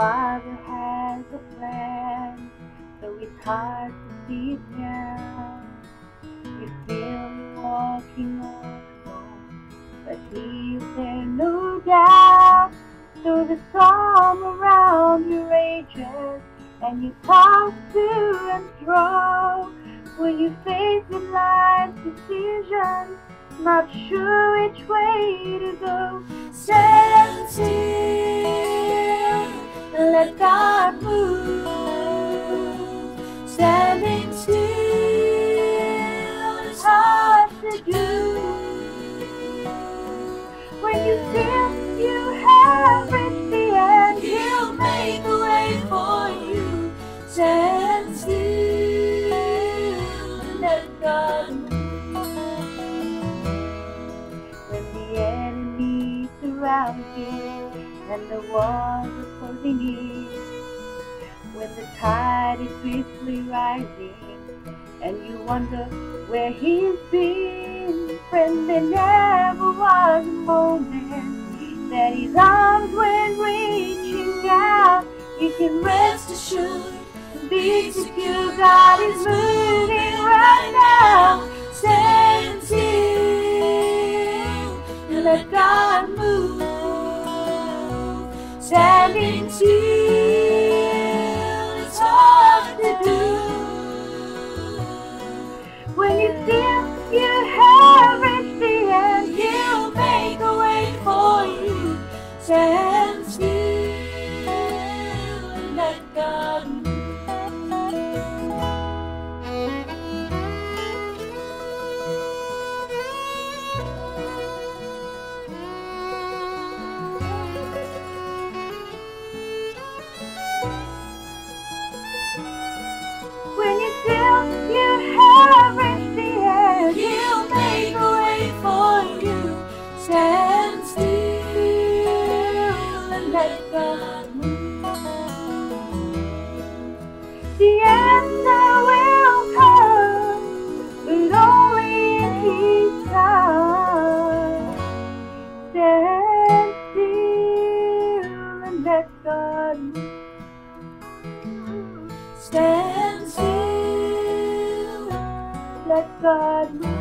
Father has a plan, so it's hard to see it now. You feel you're walking all alone, but He's there, no doubt. So the storm around you rages, and you toss to and fro. When you face with life's decisions, not sure which way to go, stand still and let God move. Standing still is hard to do. When you feel you have reached the end, He'll make a way for you. Stand still and let God move. When the enemy surrounds you and the walls are closing in, when the tide is swiftly rising and you wonder where He's been, friend, there never was a moment that His arms weren't reaching out. You can rest assured and be secure, God is moving right now. Stand still and let God move. Standing still is hard to do. When you feel you have reached the end, He'll make a way for you. Stand still and let God move. When you feel you have reached the end, He'll make a way for you. Stand still and let God move. The answer will come, but only in His time. Stand still and let God move. Stand still, let God move.